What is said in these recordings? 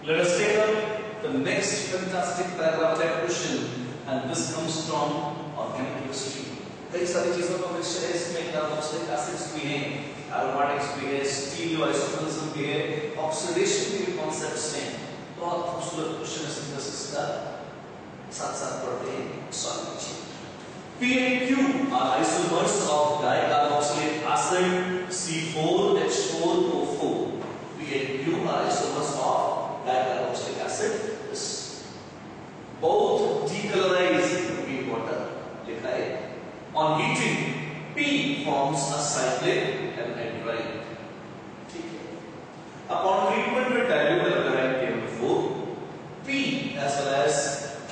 Let us take up the next fantastic paragraph type question, and this comes from organic chemistry. कई सारी चीजों का mixture है इसमें, कार्बोक्सिलिक एसिड्स भी हैं, एरोमेटिक्स भी है, स्टीरियो आइसोटोनिज्म भी है, ऑक्सीडेशन के भी कॉन्सेप्ट्स हैं। बहुत खूबसूरत क्वेश्चन है सिंथेसिस का, साथ-साथ पढ़ते हैं, सॉल्व कीजिए। P and Q are isomers of dicarboxylate acid C4H4O4. P and Q are isomers of dicarboxylic acid. Both decolorize in water. लिखा है। On heating, P forms a cyclic anhydride. ठीक है। Upon treatment with dilute alkaline KM4, P as well as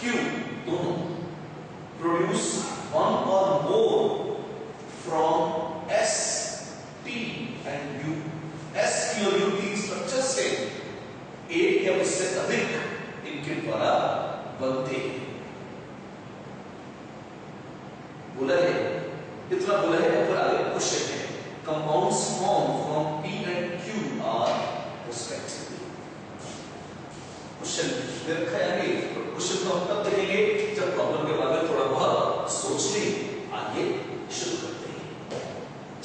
Q दोनों produce one or more from S, T and U. S, T और U तीन structure से एक या उससे अधिक इनके द्वारा बनते हैं। बोला है, इतना बोला है, ऊपर आगे क्वेश्चन है। Compounds formed from P and Q are respectively. Question देखा है आगे, क्वेश्चन को हम तब देखेंगे जब प्रॉब्लम के बारे में थोड़ा बहुत सोच लें। आगे शुरू करते हैं।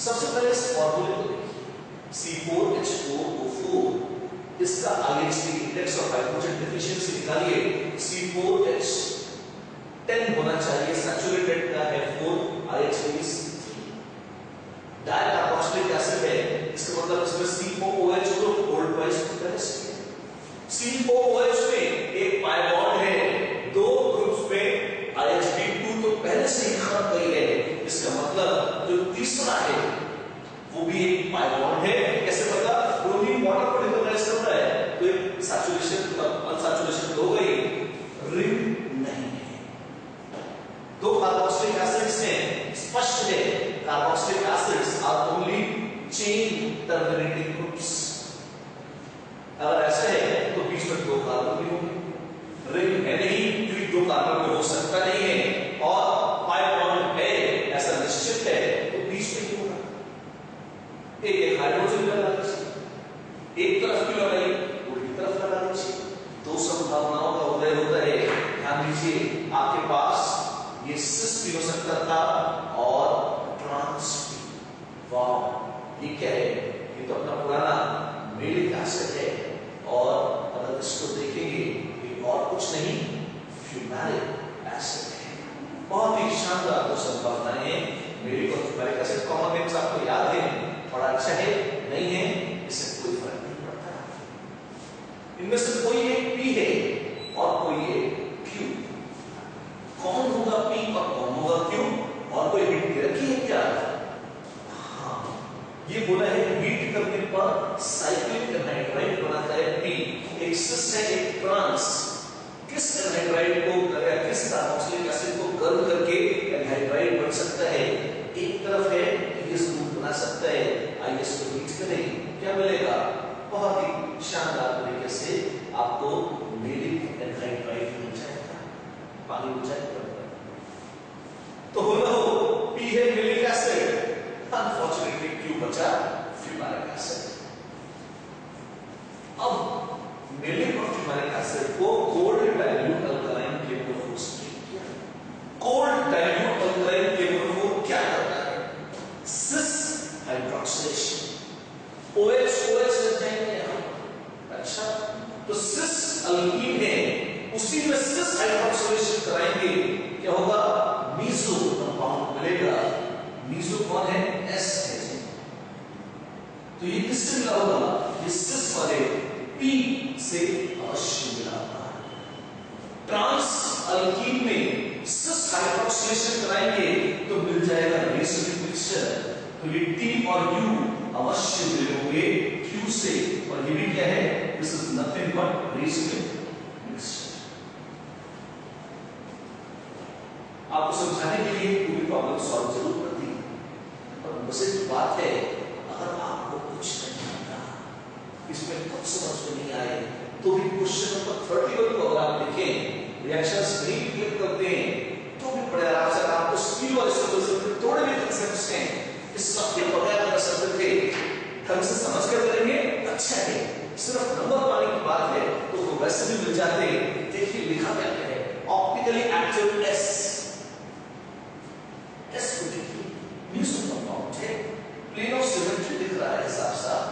सबसे पहले इस फॉर्मूले को देखिए, C4H4O4, इसका IHC index of hydrogen deficiency निकालिए। C4H 10 होना चाहिए, सैचुरेटेड का है 4, IHC 3। डाइकार्बोक्सिलिक एसिड है, इसका मतलब इसमें C4OH को ओल्ड वाइज कंप्रेस किया। C4OH में एक पाई बॉन्ड है, दो ग्रुप्स में IHD2 तो पहले से ही खत्म गई है, इसका मतलब जो तीसरा है वो भी एक पाई बॉन्ड है। कैसे पता? ब्रोमीन वाटर को डिकम्प्रेस कर रहा है, तो एक सैचुरेशन अनसैचुरेशन हो गई, रिंग नहीं है। दो कार्बोक्सिलिक एसिड्स हैं, स्पष्ट है carboxylic acids are only chain terminating groups. अगर ऐसा है तो बीच में दो कार्बन भी होंगे, रिंग है नहीं क्योंकि दो कार्बन में हो सकता नहीं है, और पाई बॉन्ड है ऐसा निश्चित है, तो बीच में ही होगा। एक हाइड्रोजन लगा लीजिए, एक तरफ की लगाई, उल्टी तरफ लगा लीजिए, दो संभावनाओं का उदय होता है। ध्यान दीजिए, आपके पास ये सिस भी हो सकता था और ट्रांस भी। वाह, ये क्या है? ये तो अपना पुराना मेलिक एसिड है, और अगर इसको देखेंगे ये और कुछ नहीं, फ्यूमेरिक एसिड है। बहुत ही शानदार दो संभावनाएं हैं। मेलिक और फ्यूमेरिक एसिड कॉमन नेम्स आपको याद है, थोड़ा अच्छा है नहीं है, इससे कोई फर्क नहीं पड़ता। इनमें से कोई एक P है और कोई एक Q। कौन होगा P और कौन होगा Q? और कोई हिंट दे रखी है क्या? हाँ, ये बोला है हीट करने पर साइक्लिक एनहाइड्राइड बनाता है P। एक सिस है, एक ट्रांस। किस एनहाइड्राइड को, किस कार्बोक्सिलिक एसिड को गर्म करके एनहाइड्राइड बन सकता है? एक तरफ है ये समूह बना सकता है, आइए इसको हीट करें, क्या मिलेगा? बहुत ही शानदार तरीके से आपको मेलिक एनहाइड्राइड मिल जाएगा, पानी हो जाएगा। तो हो ना हो, P है मेलिक एसिड, अनफॉर्चुनेटली Q बचा फ्यूमेरिक एसिड। अब मेलिक और फ्यूमेरिक एसिड को कोल्ड डाइल्यूट अल्कलाइन KMnO4 से ट्रीट किया। कोल्ड डाइल्यूट अल्कलाइन KMnO4 क्या करता है? सिस हाइड्रोक्सिलेशन, OH लग जाएंगे यहाँ। अच्छा, तो सिस अल्कीन है, उसी में सिस हाइड्रोक्सिलेशन कराएंगे, क्या होगा? मीसो कंपाउंड मिलेगा। मीसो कौन है? S है। तो ये किससे मिला होगा? ये सिस वाले P से अवश्य मिला होगा। ट्रांस अल्कीन में सिस हाइड्रोक्सिलेशन कराएंगे तो मिल जाएगा रेसोनेट मिक्सचर। तो ये T और U अवश्य मिले होंगे Q से, और ये भी क्या है? This is nothing but resonate mixture. आपको समझाने के लिए पूरी प्रॉब्लम सॉल्व जरूर करती है, पर बस एक बात है, अगर आपको कुछ नहीं आता, इसमें कुछ समझ में नहीं आए, तो भी क्वेश्चन नंबर 31 को अगर आप देखें, रिएक्शंस नहीं क्लिक करते हैं, तो भी बड़े आराम से आपको स्टीरियो आइसोटोनिज्म के थोड़े भी कांसेप्ट्स हैं, इस सब के बगैर अगर सब थे ढंग से समझ कर करेंगे, अच्छा है। सिर्फ नंबर पाने की बात है तो वो वैसे भी मिल जाते। देखिए लिखा क्या है, ऑप्टिकली एक्टिव एस, एस को देखिए म्यूजिक कंपाउंड है, प्लेन ऑफ सिमेट्री दिख रहा है साफ साफ,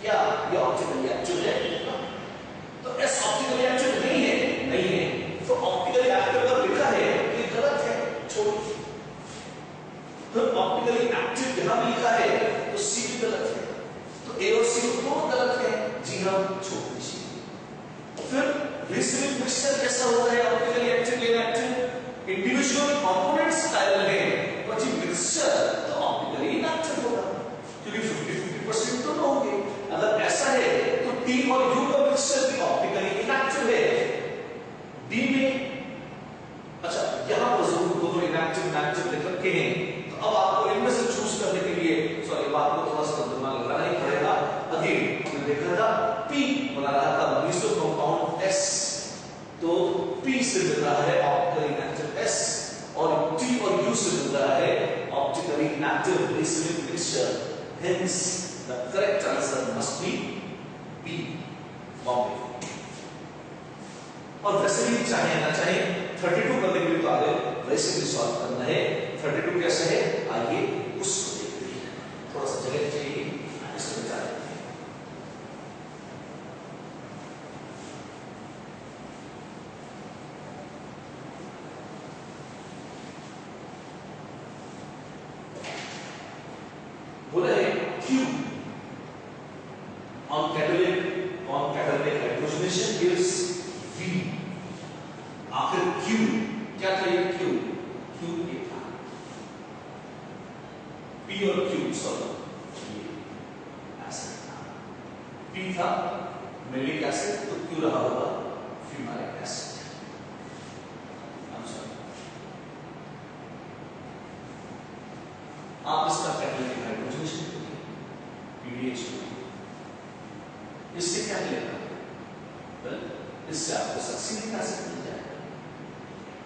क्या ये ऑप्टिकली एक्टिव है? तो एस ऑप्टिकली एक्टिव नहीं है, नहीं है, तो ऑप्टिकली एक्टिव अगर लिखा है ये गलत है, छोड़िए। तो ऑप्टिकली एक्टिव यहां भी लिखा है तो सी भी गलत है, तो ए और सी दोनों गलत है, जी हां, छोड़ दीजिए। फिर रिसीविंग मिक्सचर कैसा होता है, optically active inactive, individual components chiral है, और जी मिक्सचर तो ऑप्टिकली इनएक्टिव होगा, क्योंकि 50-50% तो होंगे। अगर ऐसा है तो टी और यू का मिक्सचर भी ऑप्टिकली इनएक्टिव है। डी में अच्छा यहां पर जरूर दोनों इनएक्टिव इनएक्टिव लिख रखे हैं, तो अब आपको इनमें से चूज करने के लिए सॉरी बात को थोड़ा सा दिमाग लगाना ही पड़ेगा। अगेन हमने देखा था पी बना रहा था मिसो कंपाउंड एस, तो पी से मिल रहा है ऑप्टिकली इनएक्टिव एस, और टी और यू से मिल रहा है optically inactive racemic mixture, hence the correct answer must be B, Bombay. और वैसे भी चाहे ना चाहे 32 करने के लिए तो आगे वैसे भी सॉल्व करना है। 32 कैसे है, आइए उसको देखते हैं, थोड़ा सा जगह चाहिए इसमें जाने के लिए। बोला है Q on catalytic hydrogenation gives V, आखिर Q क्या था, ये Q A था, P और Q सॉरी ये एसिड था, P था मिलिक एसिड, तो Q रहा होगा फ्यूमारिक एसिड। आप इसका कैटालिटिक हाइड्रोजनेशन करिए PDH2, इससे क्या मिलेगा, इससे आपको सक्सीनिक एसिड मिल जाएगा।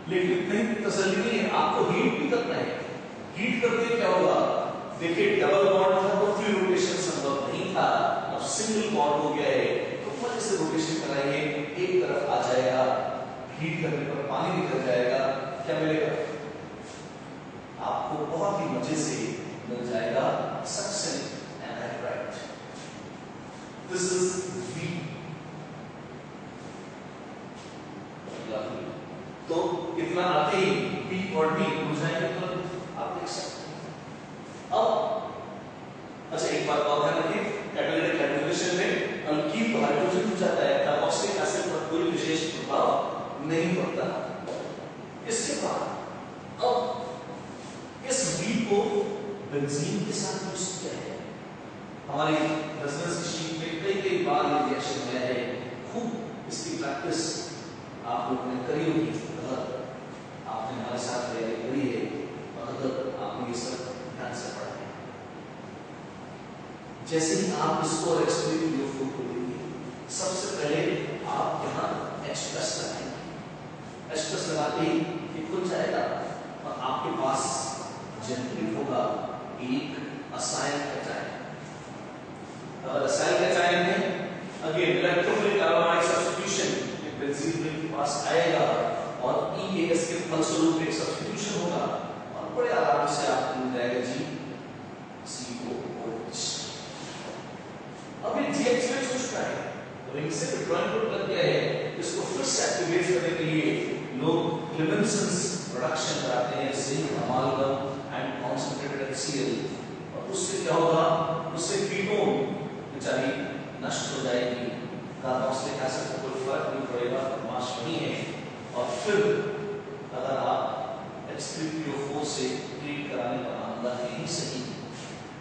लेकिन इतनी तसल्ली नहीं है, आपको हीट भी करना है। हीट करते क्या होगा, देखिए डबल बॉन्ड था तो फ्री रोटेशन संभव नहीं था, अब सिंगल बॉन्ड हो गया है, तो मजे से रोटेशन कराइए, एक तरफ आ जाएगा, हीट करने पर पानी निकल जाएगा, क्या मिलेगा आपको, बहुत ही मजे से मिल जाएगा suction anhydride. This is V। तो इतना आते ही P और D हो जाएंगे, तो आप देख सकते हैं। अब अच्छा एक बात और ध्यान रखिए, कैटालिटिक हाइड्रोजनेशन में अल्कीन तो हाइड्रोजन हो जाता है, कार्बोक्सिलिक एसिड पर कोई विशेष प्रभाव नहीं पड़ता। इसके बाद अब इस V को बेंजीन के साथ यूज किया है, हमारी रेजोनेंस की शीट में कई बार ये रिएक्शन आया है, खूब इसकी प्रैक्टिस आप लोगों ने करी होगी, अगर आपने हमारे साथ तैयारी करी है, अगर आपने ये सब ध्यान से पढ़ा है। जैसे ही आप इसको H3PO4 को लेंगे, सबसे पहले आप यहाँ H+ लगाएंगे, H+ लगाते ही ये खुल जाएगा और आपके पास जनरेट होगा एक असाइल कैटायन। अगर असाइल कैटायन है, again electrophilic aromatic substitution benzene के पास आएगा और EAS के फलस्वरूप एक सब्स्टिट्यूशन होगा और बड़े आराम से आपको मिल जाएगा GCOOH। अब ये GH हो चुका है, रिंग से ड्राइंग बोर्ड लग गया है, इसको फिर से एक्टिवेट करने के लिए लोग क्लेमेंसन्स प्रोडक्शन कराते हैं, जिंक अमालगम एंड कॉन्सेंट्रेटेड HCl, और उससे क्या होगा, उससे कीटोन बेचारी नष्ट हो जाएगी, कार्बोक्सिलिक एसिड को कोई फर्क नहीं पड़ेगा, मास वही है। और फिर अगर आप H3PO4 से ट्रीट कराने का मामला है ही सही,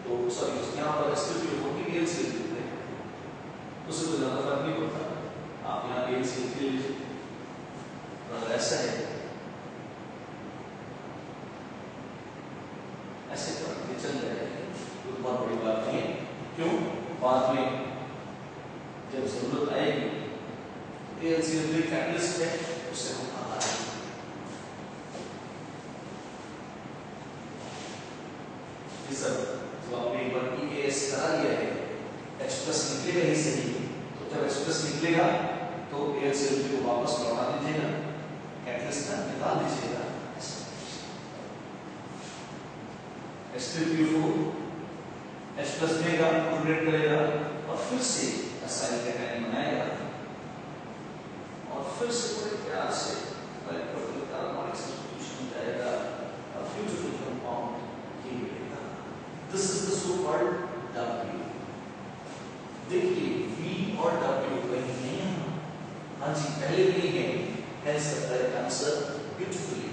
तो सॉरी यहाँ पर H3PO4 की LCL देते हैं, उससे तो ज्यादा फर्क नहीं पड़ता, आप यहाँ LCL ले लीजिए। अगर ऐसा है ऐसे करके चल जाएगा, तो बहुत बड़ी बात नहीं है, क्यों, बाद में जब जरूरत आएगी ALCL कैटलिस्ट है, उससे हम काम आएंगे। ये सब जो आपने एक बार EAS करा लिया है, H+ निकलेगा ही सही, तो जब H+ निकलेगा तो तो AlCl3 को वापस लौटा दीजिएगा, कैटलिस्ट का निकाल दीजिएगा। H3PO4 H प्लस देगा, क्लोरेट करेगा और फिर से असाइल कैटायन बनाएगा और फिर से पूरे प्यार से इलेक्ट्रोफिलिक कार्बोनिक सब्स्टिट्यूशन जाएगा और फ्यूजिबल कंपाउंड के मिलेगा। This is the so called W। देखिए V और W कहीं नहीं है, हाँ जी पहले भी नहीं है, hence the correct answer beautifully